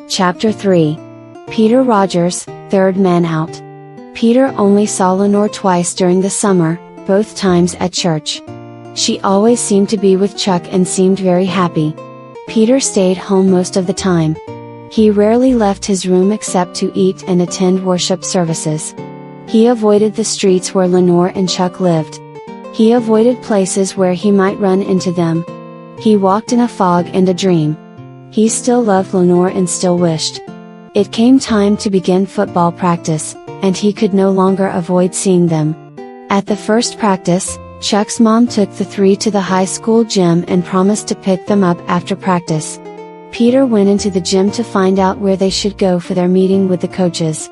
Chapter 3. Peter Rogers, Third Man Out. Peter only saw Lenore twice during the summer, both times at church. She always seemed to be with Chuck and seemed very happy. Peter stayed home most of the time. He rarely left his room except to eat and attend worship services. He avoided the streets where Lenore and Chuck lived. He avoided places where he might run into them. He walked in a fog and a dream. He still loved Lenore and still wished. It came time to begin football practice, and he could no longer avoid seeing them. At the first practice, Chuck's mom took the three to the high school gym and promised to pick them up after practice. Peter went into the gym to find out where they should go for their meeting with the coaches.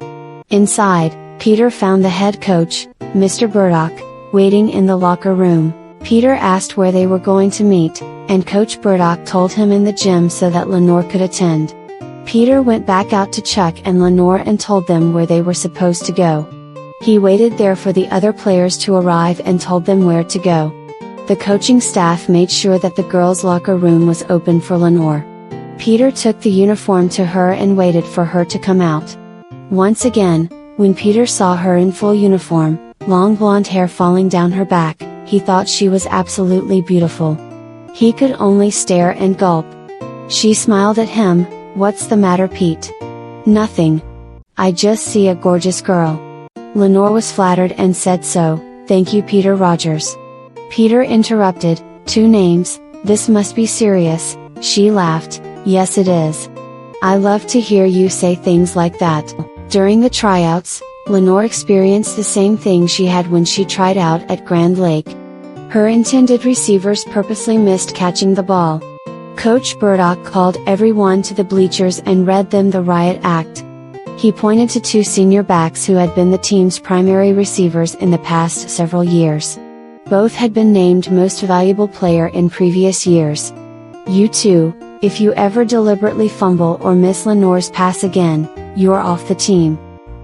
Inside, Peter found the head coach, Mr. Burdock, waiting in the locker room. Peter asked where they were going to meet, and Coach Burdock told him in the gym so that Lenore could attend. Peter went back out to Chuck and Lenore and told them where they were supposed to go. He waited there for the other players to arrive and told them where to go. The coaching staff made sure that the girls' locker room was open for Lenore. Peter took the uniform to her and waited for her to come out. Once again, when Peter saw her in full uniform, long blonde hair falling down her back, he thought she was absolutely beautiful. He could only stare and gulp. She smiled at him. "What's the matter, Pete?" "Nothing. I just see a gorgeous girl." Lenore was flattered and said so, "Thank you, Peter Rogers." Peter interrupted, "Two names, this must be serious." She laughed, "Yes it is. I love to hear you say things like that." During the tryouts, Lenore experienced the same thing she had when she tried out at Grand Lake. Her intended receivers purposely missed catching the ball. Coach Burdock called everyone to the bleachers and read them the riot act. He pointed to two senior backs who had been the team's primary receivers in the past several years. Both had been named Most Valuable Player in previous years. "You two, if you ever deliberately fumble or miss Lenore's pass again, you're off the team."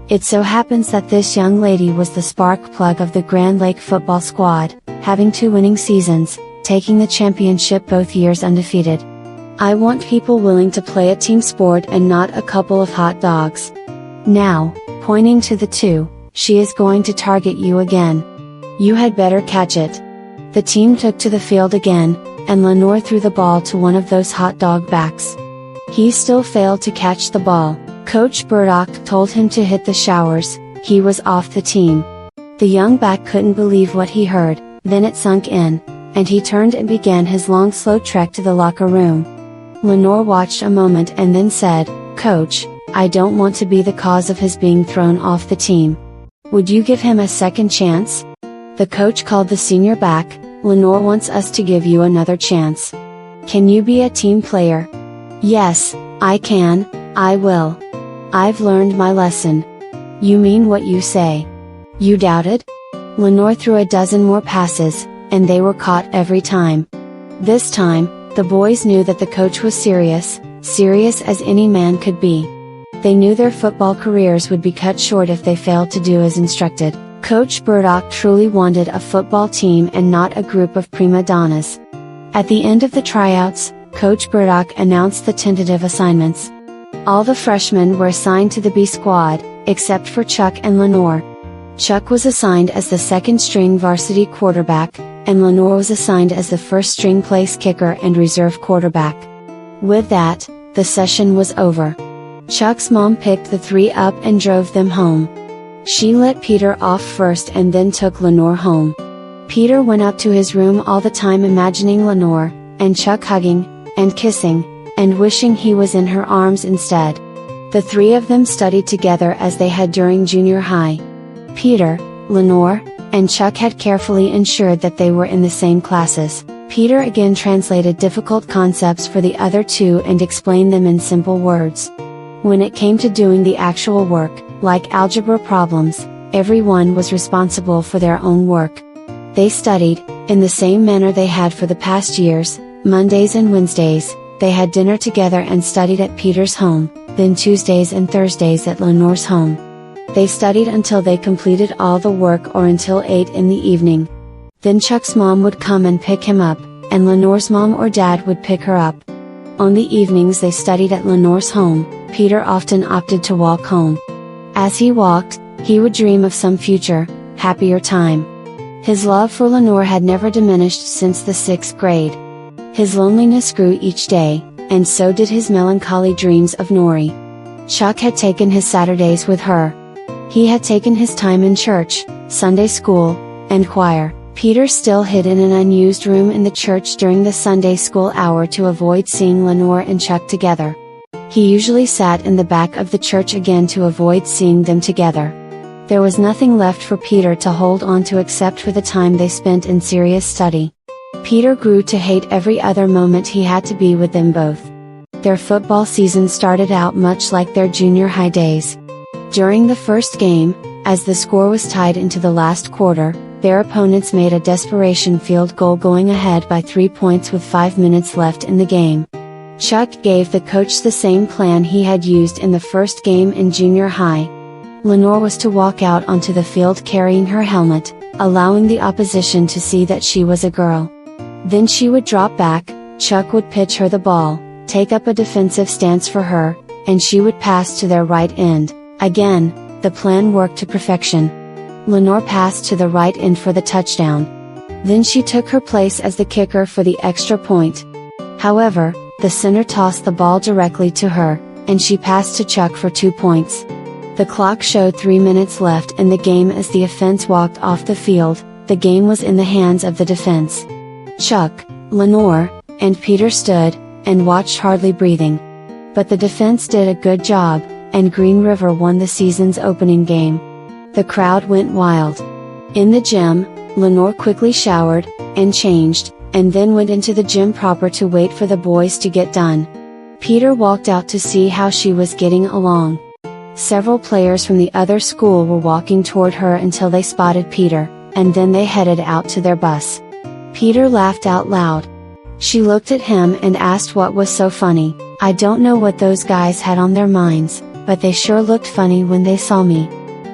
It so happens that this young lady was the spark plug of the Grand Lake football squad, having 2 winning seasons, taking the championship both years undefeated. "I want people willing to play a team sport and not a couple of hot dogs. Now," pointing to the two, "she is going to target you again. You had better catch it." The team took to the field again, and Lenore threw the ball to one of those hot dog backs. He still failed to catch the ball. Coach Burdock told him to hit the showers. He was off the team. The young back couldn't believe what he heard, then it sunk in, and he turned and began his long slow trek to the locker room. Lenore watched a moment and then said, "Coach, I don't want to be the cause of his being thrown off the team. Would you give him a second chance?" The coach called the senior back. "Lenore wants us to give you another chance. Can you be a team player?" "Yes, I can, I will. I've learned my lesson." "You mean what you say? You doubted?" Lenore threw a dozen more passes, and they were caught every time. This time, the boys knew that the coach was serious as any man could be. They knew their football careers would be cut short if they failed to do as instructed. Coach Burdock truly wanted a football team and not a group of prima donnas. At the end of the tryouts, Coach Burdock announced the tentative assignments. All the freshmen were assigned to the B squad, except for Chuck and Lenore. Chuck was assigned as the second-string varsity quarterback, and Lenore was assigned as the first-string place kicker and reserve quarterback. With that, the session was over. Chuck's mom picked the three up and drove them home. She let Peter off first and then took Lenore home. Peter went up to his room all the time imagining Lenore, and Chuck hugging, and kissing, and wishing he was in her arms instead. The three of them studied together as they had during junior high. Peter, Lenore, and Chuck had carefully ensured that they were in the same classes. Peter again translated difficult concepts for the other two and explained them in simple words. When it came to doing the actual work, like algebra problems, everyone was responsible for their own work. They studied, in the same manner they had for the past years. Mondays and Wednesdays, they had dinner together and studied at Peter's home, then Tuesdays and Thursdays at Lenore's home. They studied until they completed all the work or until 8 in the evening. Then Chuck's mom would come and pick him up, and Lenore's mom or dad would pick her up. On the evenings they studied at Lenore's home, Peter often opted to walk home. As he walked, he would dream of some future, happier time. His love for Lenore had never diminished since the 6th grade. His loneliness grew each day, and so did his melancholy dreams of Nori. Chuck had taken his Saturdays with her. He had taken his time in church, Sunday school, and choir. Peter still hid in an unused room in the church during the Sunday school hour to avoid seeing Lenore and Chuck together. He usually sat in the back of the church again to avoid seeing them together. There was nothing left for Peter to hold on to except for the time they spent in serious study. Peter grew to hate every other moment he had to be with them both. Their football season started out much like their junior high days. During the first game, as the score was tied into the last quarter, their opponents made a desperation field goal going ahead by 3 points with 5 minutes left in the game. Chuck gave the coach the same plan he had used in the first game in junior high. Lenore was to walk out onto the field carrying her helmet, allowing the opposition to see that she was a girl. Then she would drop back, Chuck would pitch her the ball, take up a defensive stance for her, and she would pass to their right end. Again, the plan worked to perfection. Lenore passed to the right end for the touchdown. Then she took her place as the kicker for the extra point. However, the center tossed the ball directly to her, and she passed to Chuck for 2 points. The clock showed 3 minutes left in the game as the offense walked off the field. The game was in the hands of the defense. Chuck, Lenore, and Peter stood, and watched hardly breathing. But the defense did a good job, and Green River won the season's opening game. The crowd went wild. In the gym, Lenore quickly showered, and changed, and then went into the gym proper to wait for the boys to get done. Peter walked out to see how she was getting along. Several players from the other school were walking toward her until they spotted Peter, and then they headed out to their bus. Peter laughed out loud. She looked at him and asked what was so funny. "I don't know what those guys had on their minds, but they sure looked funny when they saw me.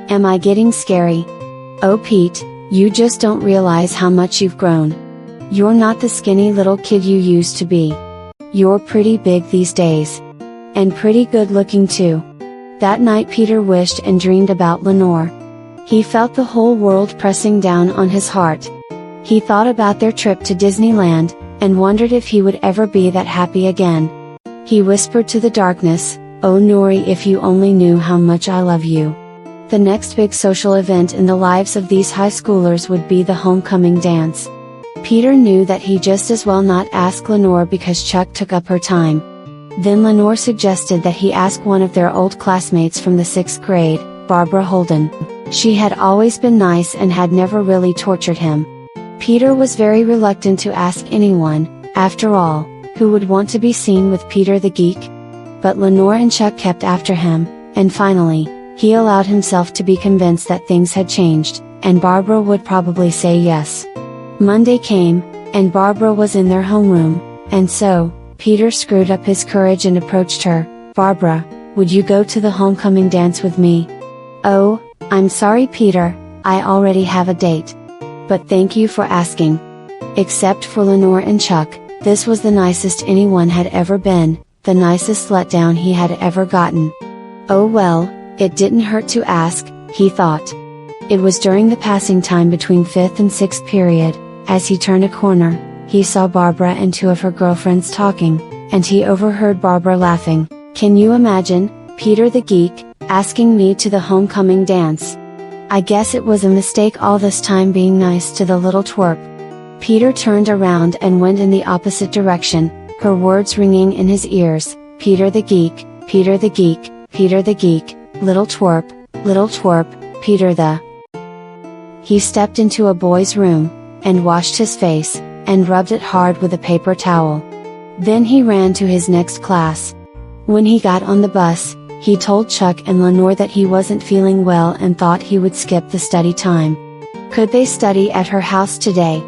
Am I getting scary?" "Oh Pete, you just don't realize how much you've grown. You're not the skinny little kid you used to be. You're pretty big these days. And pretty good looking too." That night Peter wished and dreamed about Lenore. He felt the whole world pressing down on his heart. He thought about their trip to Disneyland, and wondered if he would ever be that happy again. He whispered to the darkness, "Oh Nori, if you only knew how much I love you." The next big social event in the lives of these high schoolers would be the homecoming dance. Peter knew that he just as well not ask Lenore because Chuck took up her time. Then Lenore suggested that he ask one of their old classmates from the 6th grade, Barbara Holden. She had always been nice and had never really tortured him. Peter was very reluctant to ask anyone, after all, who would want to be seen with Peter the Geek? But Lenore and Chuck kept after him, and finally, he allowed himself to be convinced that things had changed, and Barbara would probably say yes. Monday came, and Barbara was in their homeroom, and so, Peter screwed up his courage and approached her. "Barbara, would you go to the homecoming dance with me?" "Oh, I'm sorry Peter, I already have a date. But thank you for asking." Except for Lenore and Chuck, this was the nicest anyone had ever been, the nicest letdown he had ever gotten. Oh well, it didn't hurt to ask, he thought. It was during the passing time between 5th and 6th period. As he turned a corner, he saw Barbara and 2 of her girlfriends talking, and he overheard Barbara laughing. "Can you imagine, Peter the Geek, asking me to the homecoming dance? I guess it was a mistake all this time being nice to the little twerp." Peter turned around and went in the opposite direction, her words ringing in his ears. "Peter the Geek, Peter the Geek, Peter the Geek, little twerp, Peter the..." He stepped into a boy's room, and washed his face, and rubbed it hard with a paper towel. Then he ran to his next class. When he got on the bus, he told Chuck and Lenore that he wasn't feeling well and thought he would skip the study time. Could they study at her house today?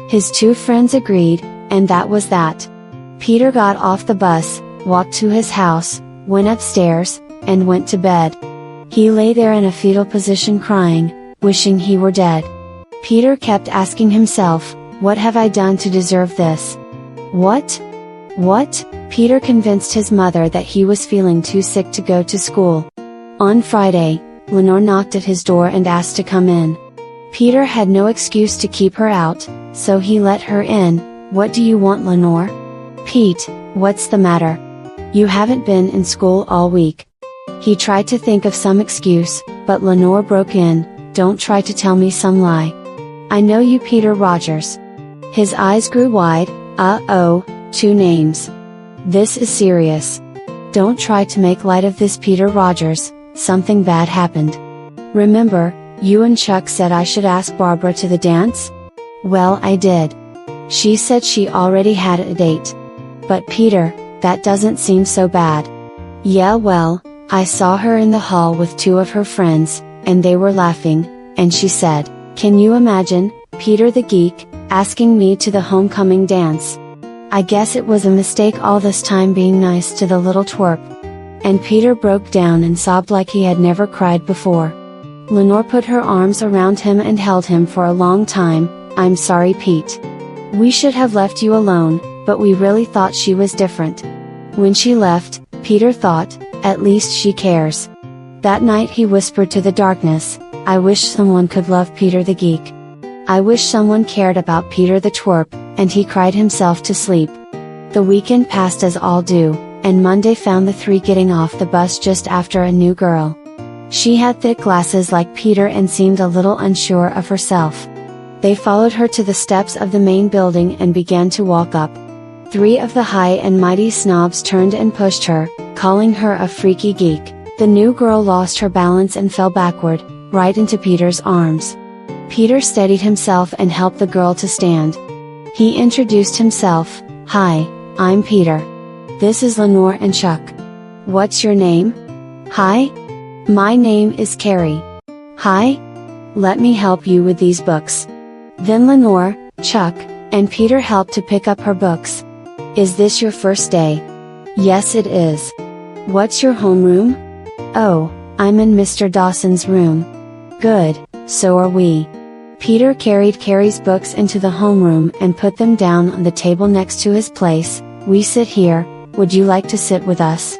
His 2 friends agreed, and that was that. Peter got off the bus, walked to his house, went upstairs, and went to bed. He lay there in a fetal position crying, wishing he were dead. Peter kept asking himself, "What have I done to deserve this? What? Peter convinced his mother that he was feeling too sick to go to school. On Friday, Lenore knocked at his door and asked to come in. Peter had no excuse to keep her out, so he let her in. "What do you want, Lenore?" "Pete, what's the matter? You haven't been in school all week." He tried to think of some excuse, but Lenore broke in, "Don't try to tell me some lie. I know you, Peter Rogers." His eyes grew wide. "Oh, 2 names. This is serious. Don't try to make light of this, Peter Rogers, something bad happened. Remember, you and Chuck said I should ask Barbara to the dance? Well, I did. She said she already had a date. But Peter, that doesn't seem so bad." "Yeah, well, I saw her in the hall with 2 of her friends, and they were laughing, and she said, 'Can you imagine, Peter the geek, asking me to the homecoming dance?' I guess it was a mistake all this time being nice to the little twerp." And Peter broke down and sobbed like he had never cried before. Lenore put her arms around him and held him for a long time. "I'm sorry, Pete. We should have left you alone, but we really thought she was different." When she left, Peter thought, "At least she cares." That night he whispered to the darkness, "I wish someone could love Peter the geek. I wish someone cared about Peter the twerp," and he cried himself to sleep. The weekend passed as all do, and Monday found the 3 getting off the bus just after a new girl. She had thick glasses like Peter and seemed a little unsure of herself. They followed her to the steps of the main building and began to walk up. 3 of the high and mighty snobs turned and pushed her, calling her a freaky geek. The new girl lost her balance and fell backward, right into Peter's arms. Peter steadied himself and helped the girl to stand. He introduced himself, "Hi, I'm Peter. This is Lenore and Chuck. What's your name?" "Hi. My name is Carrie." "Hi. Let me help you with these books." Then Lenore, Chuck, and Peter helped to pick up her books. "Is this your first day?" "Yes, it is." "What's your homeroom?" "Oh, I'm in Mr. Dawson's room." "Good, so are we." Peter carried Carrie's books into the homeroom and put them down on the table next to his place. "We sit here, would you like to sit with us?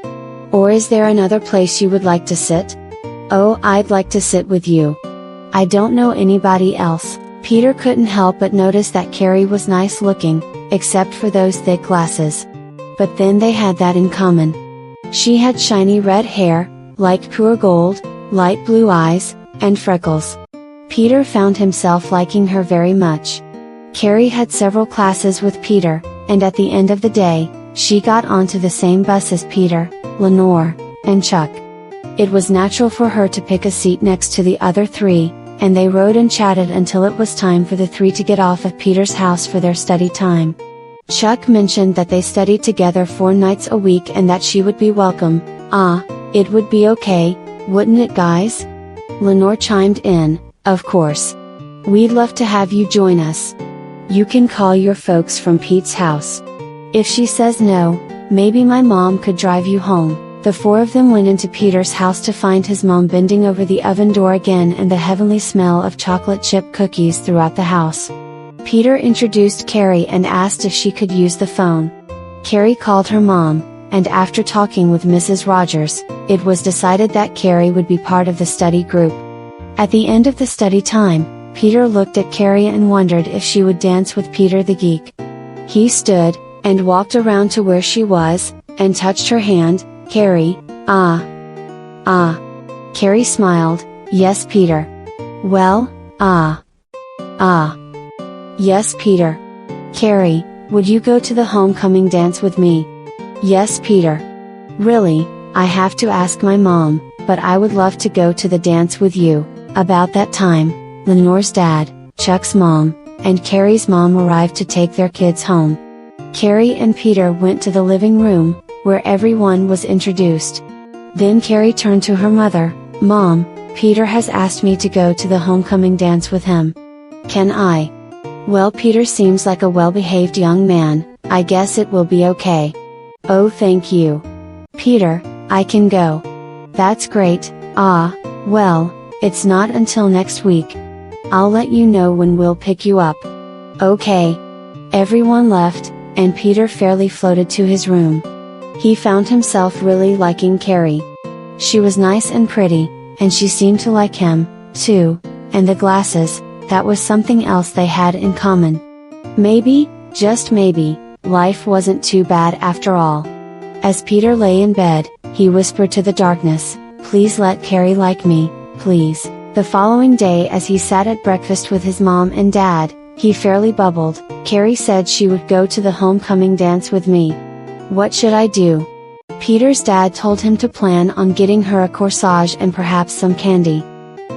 Or is there another place you would like to sit?" "Oh, I'd like to sit with you. I don't know anybody else." Peter couldn't help but notice that Carrie was nice looking, except for those thick glasses. But then they had that in common. She had shiny red hair, like pure gold, light blue eyes, and freckles. Peter found himself liking her very much. Carrie had several classes with Peter, and at the end of the day, she got onto the same bus as Peter, Lenore, and Chuck. It was natural for her to pick a seat next to the other 3, and they rode and chatted until it was time for the 3 to get off at Peter's house for their study time. Chuck mentioned that they studied together 4 nights a week and that she would be welcome. It would be okay, wouldn't it, guys?" Lenore chimed in, "Of course. We'd love to have you join us. You can call your folks from Pete's house. If she says no, maybe my mom could drive you home." The 4 of them went into Peter's house to find his mom bending over the oven door again and the heavenly smell of chocolate chip cookies throughout the house. Peter introduced Carrie and asked if she could use the phone. Carrie called her mom, and after talking with Mrs. Rogers, it was decided that Carrie would be part of the study group. At the end of the study time, Peter looked at Carrie and wondered if she would dance with Peter the geek. He stood, and walked around to where she was, and touched her hand. "Carrie, Carrie smiled, "Yes, Peter." "Well, Yes, Peter." "Carrie, would you go to the homecoming dance with me?" "Yes, Peter." "Really, I have to ask my mom, but I would love to go to the dance with you." About that time, Lenore's dad, Chuck's mom, and Carrie's mom arrived to take their kids home. Carrie and Peter went to the living room, where everyone was introduced. Then Carrie turned to her mother, "Mom, Peter has asked me to go to the homecoming dance with him. Can I?" "Well, Peter seems like a well-behaved young man, I guess it will be okay." "Oh, thank you. Peter, I can go." "That's great. Well, it's not until next week. I'll let you know when we'll pick you up." "Okay." Everyone left, and Peter fairly floated to his room. He found himself really liking Carrie. She was nice and pretty, and she seemed to like him, too, and the glasses, that was something else they had in common. Maybe, just maybe, life wasn't too bad after all. As Peter lay in bed, he whispered to the darkness, "Please let Carrie like me, please." The following day, as he sat at breakfast with his mom and dad, he fairly bubbled, "Carrie said she would go to the homecoming dance with me. What should I do?" Peter's dad told him to plan on getting her a corsage and perhaps some candy.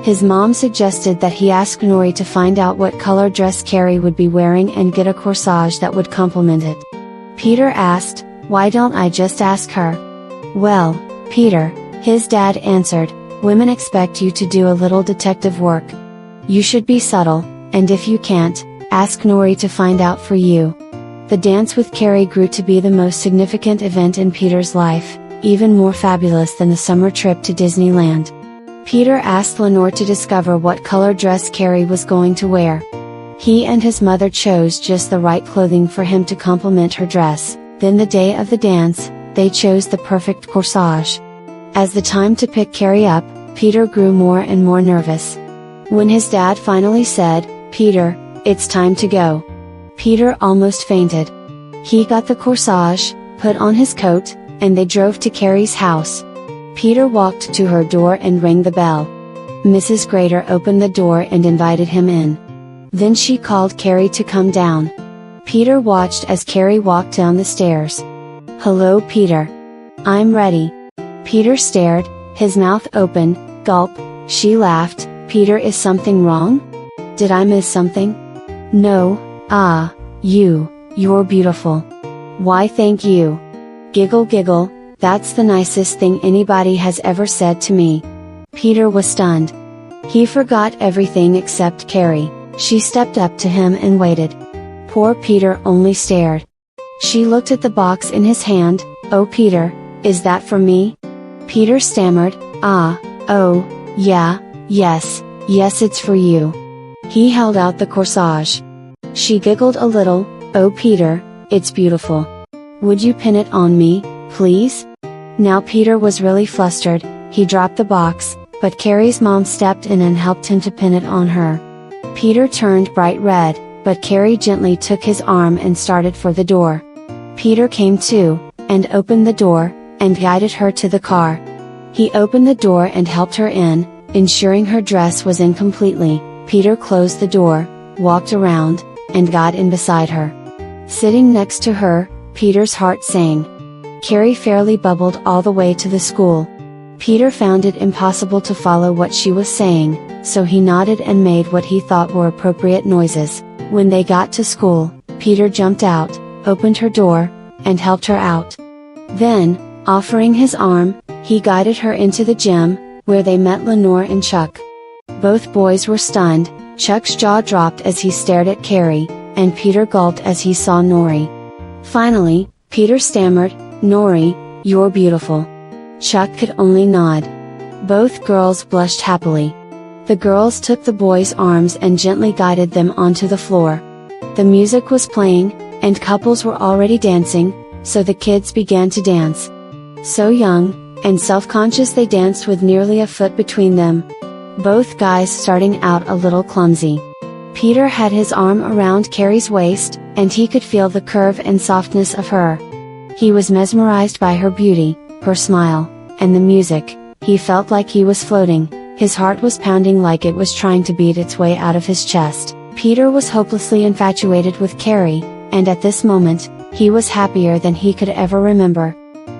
His mom suggested that he ask Nori to find out what color dress Carrie would be wearing and get a corsage that would complement it. Peter asked, "Why don't I just ask her?" "Well, Peter," his dad answered, "women expect you to do a little detective work. You should be subtle, and if you can't, ask Nori to find out for you." The dance with Carrie grew to be the most significant event in Peter's life, even more fabulous than the summer trip to Disneyland. Peter asked Lenore to discover what color dress Carrie was going to wear. He and his mother chose just the right clothing for him to complement her dress. Then the day of the dance, they chose the perfect corsage. As the time to pick Carrie up, Peter grew more and more nervous. When his dad finally said, "Peter, it's time to go," Peter almost fainted. He got the corsage, put on his coat, and they drove to Carrie's house. Peter walked to her door and rang the bell. Mrs. Grader opened the door and invited him in. Then she called Carrie to come down. Peter watched as Carrie walked down the stairs. "Hello, Peter. I'm ready." Peter stared, his mouth open. Gulp. She laughed. "Peter, is something wrong? Did I miss something?" "No, you're beautiful." "Why, thank you." Giggle giggle, "That's the nicest thing anybody has ever said to me." Peter was stunned. He forgot everything except Carrie. She stepped up to him and waited. Poor Peter only stared. She looked at the box in his hand. "Oh, Peter, is that for me?" Peter stammered, "Oh, yeah, yes, it's for you." He held out the corsage. She giggled a little. "Oh, Peter, it's beautiful. Would you pin it on me, please?" Now Peter was really flustered. He dropped the box, but Carrie's mom stepped in and helped him to pin it on her. Peter turned bright red, but Carrie gently took his arm and started for the door. Peter came too, and opened the door, and guided her to the car. He opened the door and helped her in, ensuring her dress was in completely. Peter closed the door, walked around, and got in beside her. Sitting next to her, Peter's heart sang. Carrie fairly bubbled all the way to the school. Peter found it impossible to follow what she was saying, so he nodded and made what he thought were appropriate noises. When they got to school, Peter jumped out, opened her door, and helped her out. Then, offering his arm, he guided her into the gym, where they met Lenore and Chuck. Both boys were stunned. Chuck's jaw dropped as he stared at Carrie, and Peter gulped as he saw Nori. Finally, Peter stammered, "Nori, you're beautiful." Chuck could only nod. Both girls blushed happily. The girls took the boys' arms and gently guided them onto the floor. The music was playing, and couples were already dancing, so the kids began to dance. So young, and self-conscious, they danced with nearly a foot between them. Both guys starting out a little clumsy. Peter had his arm around Carrie's waist, and he could feel the curve and softness of her. He was mesmerized by her beauty, her smile, and the music. He felt like he was floating. His heart was pounding like it was trying to beat its way out of his chest. Peter was hopelessly infatuated with Carrie, and at this moment, he was happier than he could ever remember.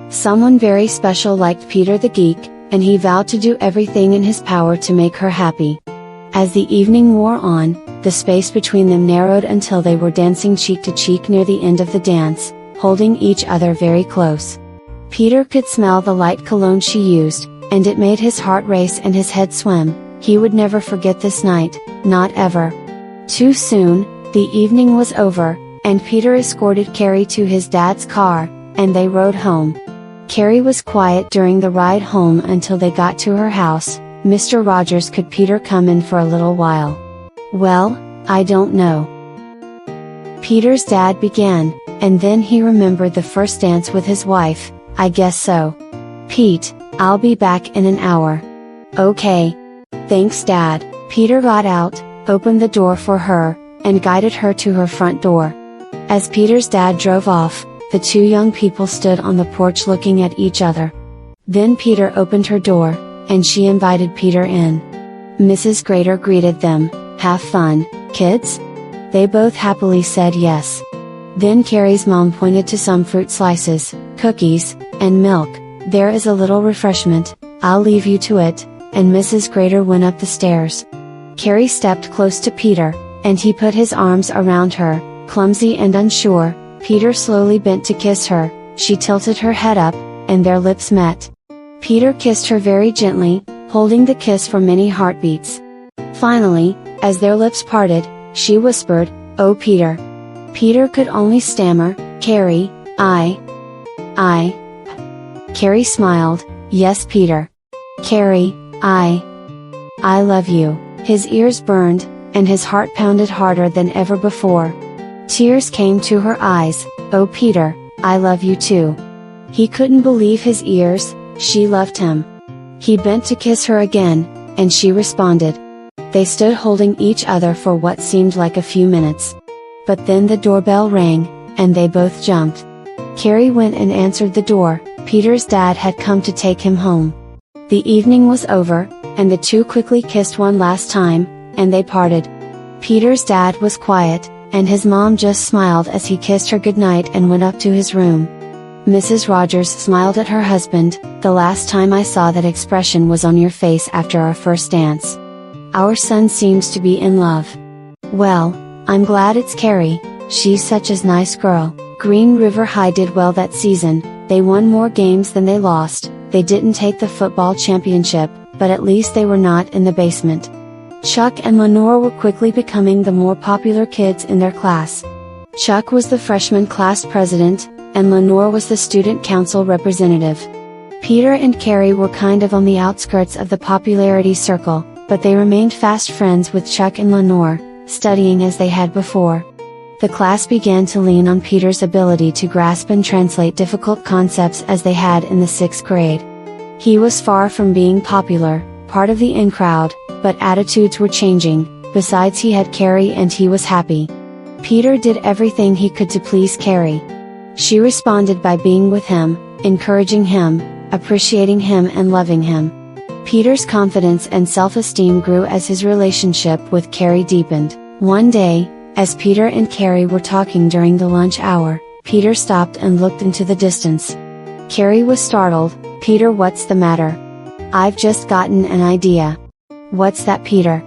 Someone very special liked Peter the Geek, and he vowed to do everything in his power to make her happy. As the evening wore on, the space between them narrowed until they were dancing cheek to cheek near the end of the dance, holding each other very close. Peter could smell the light cologne she used, and it made his heart race and his head swim. He would never forget this night, not ever. Too soon, the evening was over, and Peter escorted Carrie to his dad's car, and they rode home. Carrie was quiet during the ride home until they got to her house. "Mr. Rogers, could Peter come in for a little while?" "Well, I don't know," Peter's dad began, and then he remembered the first dance with his wife, I guess so. Pete, I'll be back in an hour. Okay. Thanks, Dad. Peter got out, opened the door for her, and guided her to her front door. As Peter's dad drove off, the two young people stood on the porch looking at each other. Then Peter opened her door, and she invited Peter in. Mrs. Grader greeted them. Have fun, kids? They both happily said yes. Then Carrie's mom pointed to some fruit slices, cookies, and milk. There is a little refreshment, I'll leave you to it, and Mrs. Grader went up the stairs. Carrie stepped close to Peter, and he put his arms around her, clumsy and unsure. Peter slowly bent to kiss her, she tilted her head up, and their lips met. Peter kissed her very gently, holding the kiss for many heartbeats. Finally, as their lips parted, she whispered, "Oh Peter." Peter could only stammer, "Carrie, I. Carrie smiled, "Yes Peter. Carrie, I love you." His ears burned, and his heart pounded harder than ever before. Tears came to her eyes. "Oh Peter, I love you too." He couldn't believe his ears, she loved him. He bent to kiss her again, and she responded. They stood holding each other for what seemed like a few minutes. But then the doorbell rang, and they both jumped. Carrie went and answered the door. Peter's dad had come to take him home. The evening was over, and the two quickly kissed one last time, and they parted. Peter's dad was quiet, and his mom just smiled as he kissed her goodnight and went up to his room. Mrs. Rogers smiled at her husband. "The last time I saw that expression was on your face after our first dance. Our son seems to be in love." "Well, I'm glad it's Carrie, she's such a nice girl." Green River High did well that season. They won more games than they lost. They didn't take the football championship, but at least they were not in the basement. Chuck and Lenore were quickly becoming the more popular kids in their class. Chuck was the freshman class president, and Lenore was the student council representative. Peter and Carrie were kind of on the outskirts of the popularity circle, but they remained fast friends with Chuck and Lenore, studying as they had before. The class began to lean on Peter's ability to grasp and translate difficult concepts as they had in the 6th grade. He was far from being popular, part of the in crowd, but attitudes were changing. Besides, he had Carrie and he was happy. Peter did everything he could to please Carrie. She responded by being with him, encouraging him, appreciating him and loving him. Peter's confidence and self-esteem grew as his relationship with Carrie deepened. One day, as Peter and Carrie were talking during the lunch hour, Peter stopped and looked into the distance. Carrie was startled. "Peter, what's the matter?" "I've just gotten an idea." "What's that, Peter?"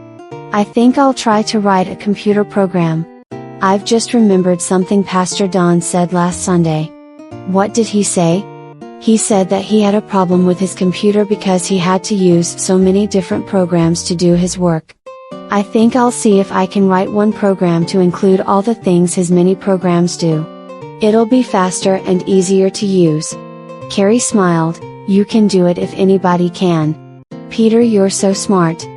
"I think I'll try to write a computer program. I've just remembered something Pastor Don said last Sunday." "What did he say?" "He said that he had a problem with his computer because he had to use so many different programs to do his work. I think I'll see if I can write one program to include all the things his many programs do. It'll be faster and easier to use." Carrie smiled. "You can do it if anybody can. Peter, you're so smart."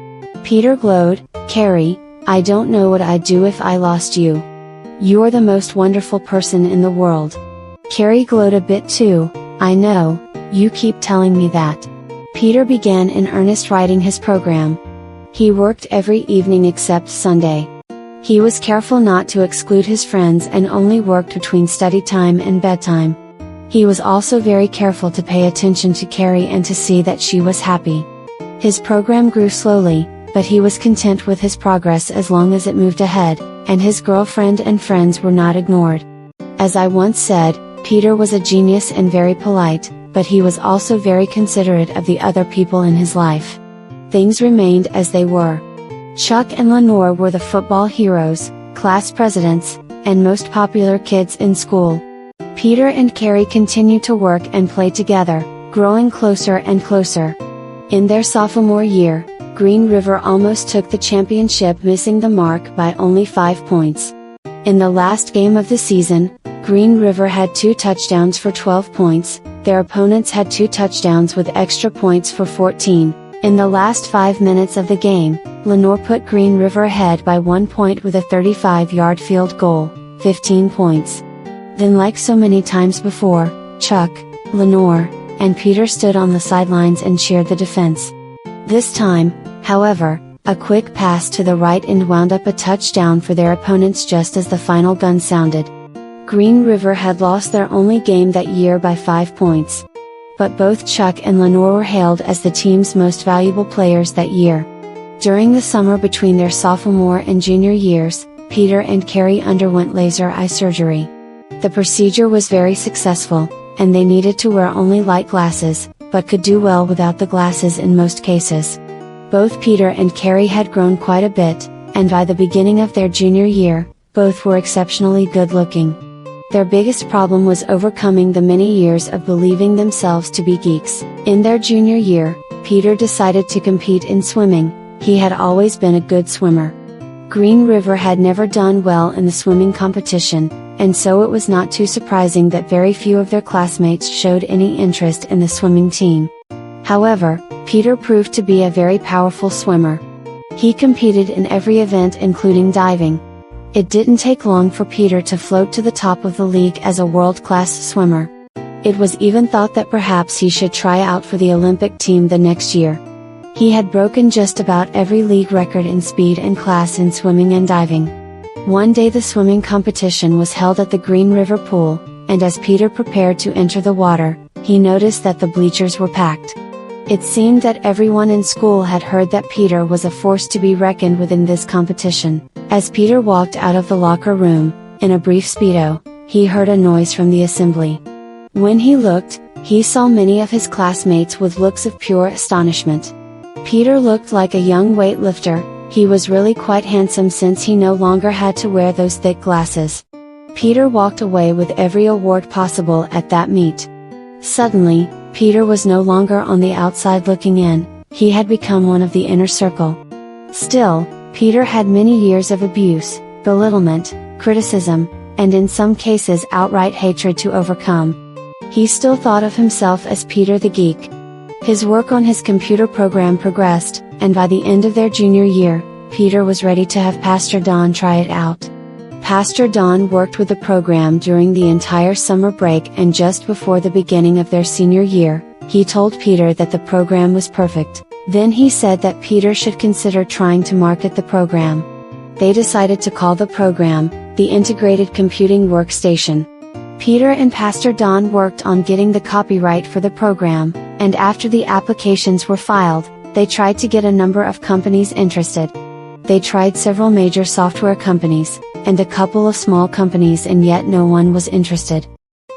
Peter glowed. "Carrie, I don't know what I'd do if I lost you. You're the most wonderful person in the world." Carrie glowed a bit too. "I know, you keep telling me that." Peter began in earnest writing his program. He worked every evening except Sunday. He was careful not to exclude his friends and only worked between study time and bedtime. He was also very careful to pay attention to Carrie and to see that she was happy. His program grew slowly, but he was content with his progress as long as it moved ahead, and his girlfriend and friends were not ignored. As I once said, Peter was a genius and very polite, but he was also very considerate of the other people in his life. Things remained as they were. Chuck and Lenore were the football heroes, class presidents, and most popular kids in school. Peter and Carrie continued to work and play together, growing closer and closer. In their sophomore year, Green River almost took the championship, missing the mark by only 5 points. In the last game of the season, Green River had 2 touchdowns for 12 points, their opponents had 2 touchdowns with extra points for 14. In the last 5 minutes of the game, Lenore put Green River ahead by 1 point with a 35-yard field goal, 15 points. Then, like so many times before, Chuck, Lenore, and Peter stood on the sidelines and cheered the defense. This time, however, a quick pass to the right end wound up a touchdown for their opponents just as the final gun sounded. Green River had lost their only game that year by 5 points. But both Chuck and Lenore were hailed as the team's most valuable players that year. During the summer between their sophomore and junior years, Peter and Carrie underwent laser eye surgery. The procedure was very successful, and they needed to wear only light glasses, but could do well without the glasses in most cases. Both Peter and Carrie had grown quite a bit, and by the beginning of their junior year, both were exceptionally good looking. Their biggest problem was overcoming the many years of believing themselves to be geeks. In their junior year, Peter decided to compete in swimming. He had always been a good swimmer. Green River had never done well in the swimming competition, and so it was not too surprising that very few of their classmates showed any interest in the swimming team. However, Peter proved to be a very powerful swimmer. He competed in every event including diving. It didn't take long for Peter to float to the top of the league as a world-class swimmer. It was even thought that perhaps he should try out for the Olympic team the next year. He had broken just about every league record in speed and class in swimming and diving. One day the swimming competition was held at the Green River pool, and as Peter prepared to enter the water, he noticed that the bleachers were packed. It seemed that everyone in school had heard that Peter was a force to be reckoned with in this competition. As Peter walked out of the locker room, in a brief Speedo, he heard a noise from the assembly. When he looked, he saw many of his classmates with looks of pure astonishment. Peter looked like a young weightlifter. He was really quite handsome since he no longer had to wear those thick glasses. Peter walked away with every award possible at that meet. Suddenly, Peter was no longer on the outside looking in, he had become one of the inner circle. Still, Peter had many years of abuse, belittlement, criticism, and in some cases outright hatred to overcome. He still thought of himself as Peter the Geek. His work on his computer program progressed, and by the end of their junior year, Peter was ready to have Pastor Don try it out. Pastor Don worked with the program during the entire summer break, and just before the beginning of their senior year, he told Peter that the program was perfect. Then he said that Peter should consider trying to market the program. They decided to call the program, the Integrated Computing Workstation. Peter and Pastor Don worked on getting the copyright for the program, and after the applications were filed, they tried to get a number of companies interested. They tried several major software companies, and a couple of small companies, and yet no one was interested.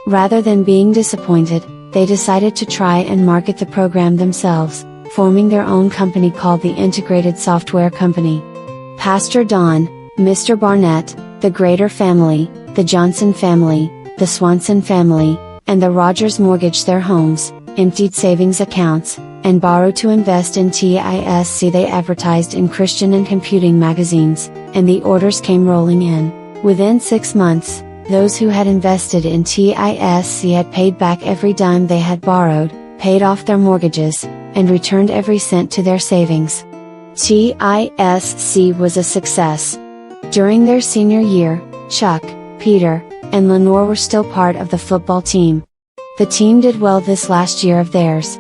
Rather than being disappointed, they decided to try and market the program themselves, forming their own company called the Integrated Software Company. Pastor Don, Mr. Barnett, the Grader family, the Johnson family, the Swanson family, and the Rogers mortgaged their homes, emptied savings accounts, and borrowed to invest in TISC. They advertised in Christian and computing magazines, and the orders came rolling in. Within 6 months, those who had invested in TISC had paid back every dime they had borrowed, paid off their mortgages, and returned every cent to their savings. TISC was a success. During their senior year, Chuck, Peter, and Lenore were still part of the football team. The team did well this last year of theirs.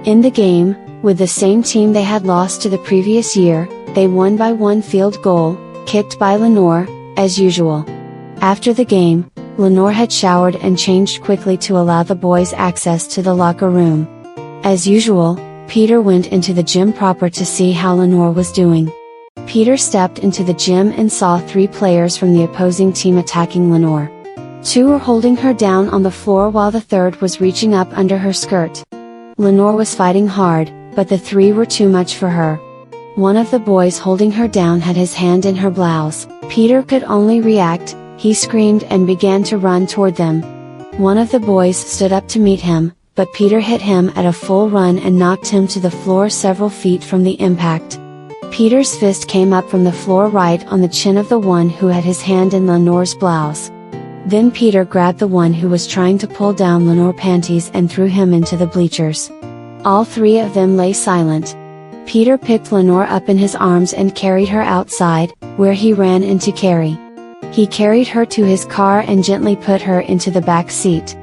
In the game, with the same team they had lost to the previous year, they won by 1 field goal, kicked by Lenore, as usual. After the game, Lenore had showered and changed quickly to allow the boys access to the locker room. As usual, Peter went into the gym proper to see how Lenore was doing. Peter stepped into the gym and saw 3 players from the opposing team attacking Lenore. 2 were holding her down on the floor while the 3rd was reaching up under her skirt. Lenore was fighting hard, but the 3 were too much for her. One of the boys holding her down had his hand in her blouse. Peter could only react. He screamed and began to run toward them. One of the boys stood up to meet him, but Peter hit him at a full run and knocked him to the floor several feet from the impact. Peter's fist came up from the floor right on the chin of the one who had his hand in Lenore's blouse. Then Peter grabbed the one who was trying to pull down Lenore's panties and threw him into the bleachers. All 3 of them lay silent. Peter picked Lenore up in his arms and carried her outside, where he ran into Carrie. He carried her to his car and gently put her into the back seat.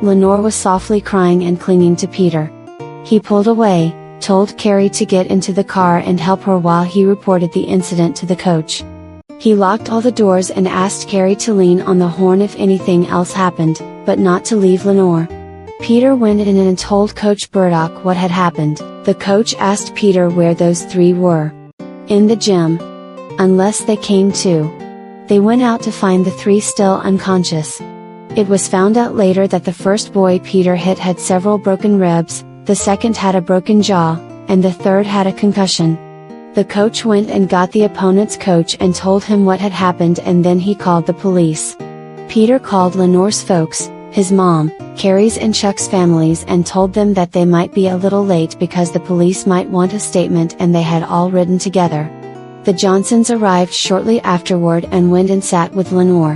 Lenore was softly crying and clinging to Peter. He pulled away, told Carrie to get into the car and help her while he reported the incident to the coach. He locked all the doors and asked Carrie to lean on the horn if anything else happened, but not to leave Lenore. Peter went in and told Coach Burdock what had happened. The coach asked Peter where those three were. In the gym. Unless they came too. They went out to find the three still unconscious. It was found out later that the first boy Peter hit had several broken ribs, the second had a broken jaw, and the third had a concussion. The coach went and got the opponent's coach and told him what had happened, and then he called the police. Peter called Lenore's folks, his mom, Carrie's and Chuck's families, and told them that they might be a little late because the police might want a statement, and they had all ridden together. The Johnsons arrived shortly afterward and went and sat with Lenore.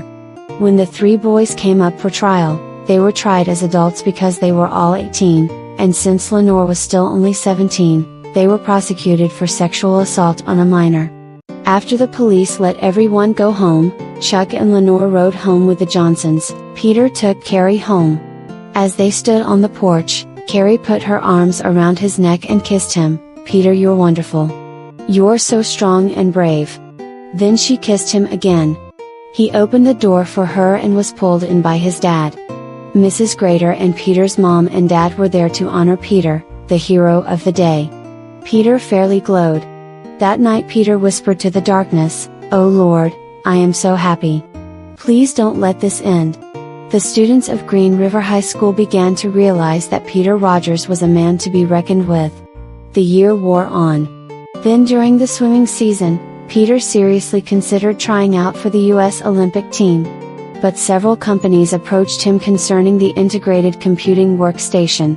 When the three boys came up for trial, they were tried as adults because they were all 18, and since Lenore was still only 17, they were prosecuted for sexual assault on a minor. After the police let everyone go home, Chuck and Lenore rode home with the Johnsons. Peter took Carrie home. As they stood on the porch, Carrie put her arms around his neck and kissed him. "Peter, you're wonderful. You're so strong and brave." Then she kissed him again. He opened the door for her and was pulled in by his dad. Mrs. Grader and Peter's mom and dad were there to honor Peter, the hero of the day. Peter fairly glowed. That night Peter whispered to the darkness, "Oh Lord, I am so happy. Please don't let this end." The students of Green River High School began to realize that Peter Rogers was a man to be reckoned with. The year wore on. Then during the swimming season, Peter seriously considered trying out for the U.S. Olympic team. But several companies approached him concerning the integrated computing workstation.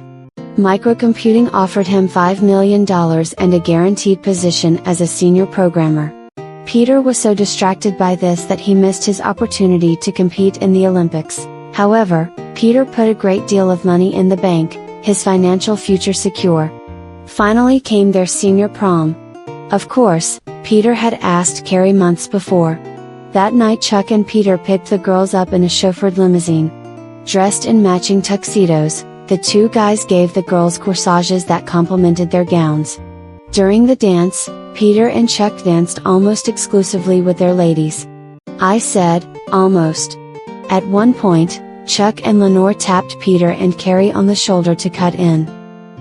Microcomputing offered him $5 million and a guaranteed position as a senior programmer. Peter was so distracted by this that he missed his opportunity to compete in the Olympics. However, Peter put a great deal of money in the bank, his financial future secure. Finally came their senior prom. Of course, Peter had asked Carrie months before. That night Chuck and Peter picked the girls up in a chauffeured limousine. Dressed in matching tuxedos, the two guys gave the girls corsages that complemented their gowns. During the dance, Peter and Chuck danced almost exclusively with their ladies. I said, almost. At one point, Chuck and Lenore tapped Peter and Carrie on the shoulder to cut in.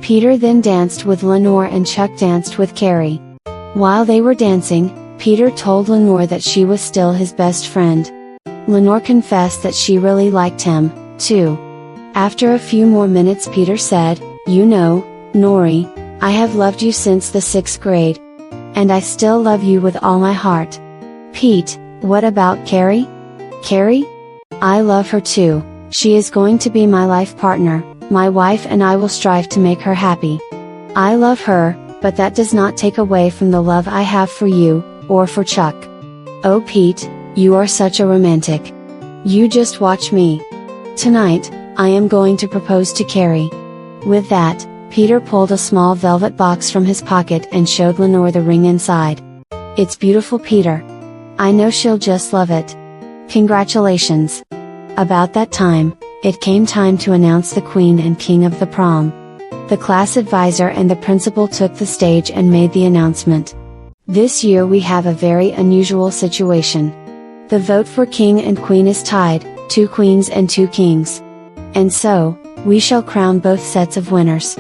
Peter then danced with Lenore and Chuck danced with Carrie. While they were dancing, Peter told Lenore that she was still his best friend. Lenore confessed that she really liked him, too. After a few more minutes Peter said, "You know, Nori, I have loved you since the 6th grade. And I still love you with all my heart." "Pete, what about Carrie?" "Carrie? I love her too. She is going to be my life partner, my wife, and I will strive to make her happy. I love her, but that does not take away from the love I have for you, or for Chuck." "Oh Pete, you are such a romantic. You just watch me. Tonight, I am going to propose to Carrie." With that, Peter pulled a small velvet box from his pocket and showed Lenore the ring inside. "It's beautiful, Peter. I know she'll just love it. Congratulations." About that time, it came time to announce the queen and king of the prom. The class advisor and the principal took the stage and made the announcement. This year we have a very unusual situation. The vote for king and queen is tied, 2 queens and 2 kings. And so, we shall crown both sets of winners.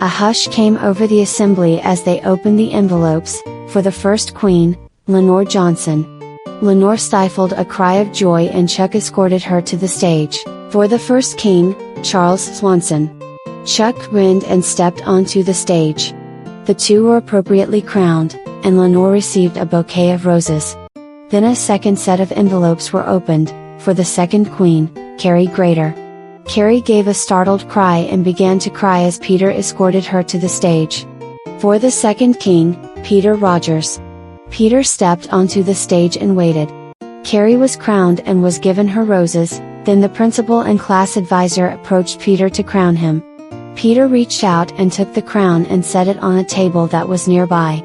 A hush came over the assembly as they opened the envelopes. For the first queen, Lenore Johnson. Lenore stifled a cry of joy and Chuck escorted her to the stage. For the first king, Charles Swanson. Chuck grinned and stepped onto the stage. The two were appropriately crowned, and Lenore received a bouquet of roses. Then a second set of envelopes were opened, for the second queen, Carrie Grader. Carrie gave a startled cry and began to cry as Peter escorted her to the stage. For the second king, Peter Rogers. Peter stepped onto the stage and waited. Carrie was crowned and was given her roses, then the principal and class advisor approached Peter to crown him. Peter reached out and took the crown and set it on a table that was nearby.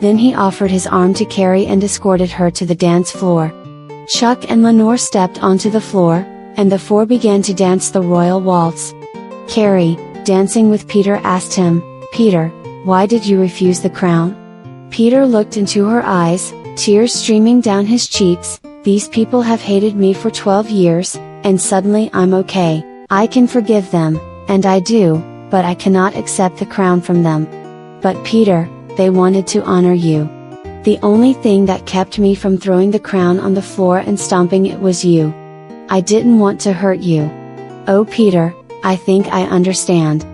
Then he offered his arm to Carrie and escorted her to the dance floor. Chuck and Lenore stepped onto the floor, and the four began to dance the royal waltz. Carrie, dancing with Peter, asked him, "Peter, why did you refuse the crown?" Peter looked into her eyes, tears streaming down his cheeks. "These people have hated me for 12 years, and suddenly I'm okay. I can forgive them, and I do, but I cannot accept the crown from them. But Peter, they wanted to honor you. The only thing that kept me from throwing the crown on the floor and stomping it was you. I didn't want to hurt you. Oh Peter, I think I understand."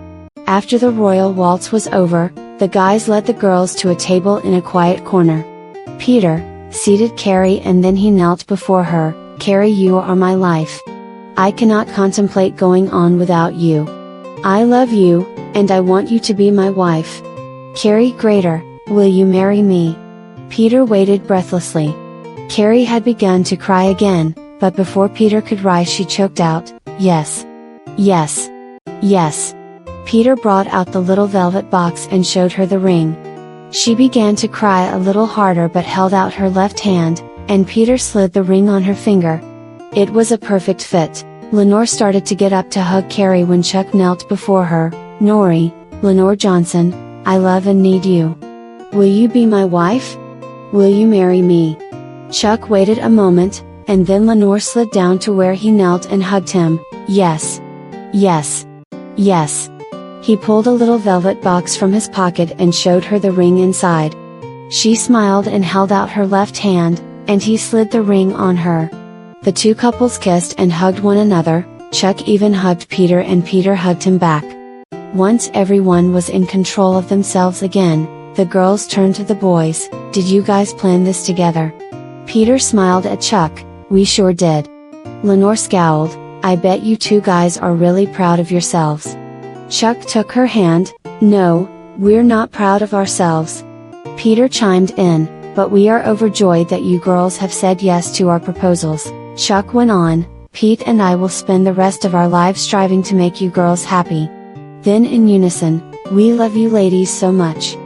After the royal waltz was over, the guys led the girls to a table in a quiet corner. Peter seated Carrie and then he knelt before her. "Carrie, you are my life. I cannot contemplate going on without you. I love you, and I want you to be my wife. Carrie Grater, will you marry me?" Peter waited breathlessly. Carrie had begun to cry again, but before Peter could rise she choked out, "Yes. Yes. Yes." Peter brought out the little velvet box and showed her the ring. She began to cry a little harder but held out her left hand, and Peter slid the ring on her finger. It was a perfect fit. Lenore started to get up to hug Carrie when Chuck knelt before her. "Nori, Lenore Johnson, I love and need you. Will you be my wife? Will you marry me?" Chuck waited a moment, and then Lenore slid down to where he knelt and hugged him. "Yes. Yes. Yes." He pulled a little velvet box from his pocket and showed her the ring inside. She smiled and held out her left hand, and he slid the ring on her. The two couples kissed and hugged one another. Chuck even hugged Peter and Peter hugged him back. Once everyone was in control of themselves again, the girls turned to the boys. "Did you guys plan this together?" Peter smiled at Chuck. "We sure did." Lenore scowled. "I bet you two guys are really proud of yourselves." Chuck took her hand. "No, we're not proud of ourselves." Peter chimed in, "But we are overjoyed that you girls have said yes to our proposals." Chuck went on, "Pete and I will spend the rest of our lives striving to make you girls happy." Then in unison, "We love you ladies so much."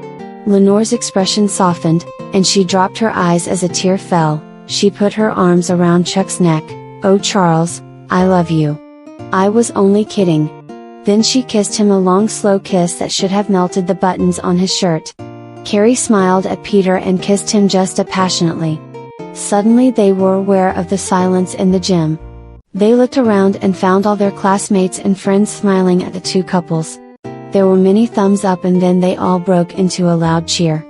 Lenore's expression softened, and she dropped her eyes as a tear fell. She put her arms around Chuck's neck. "Oh Charles, I love you. I was only kidding." Then she kissed him a long slow kiss that should have melted the buttons on his shirt. Carrie smiled at Peter and kissed him just as passionately. Suddenly they were aware of the silence in the gym. They looked around and found all their classmates and friends smiling at the two couples. There were many thumbs up and then they all broke into a loud cheer.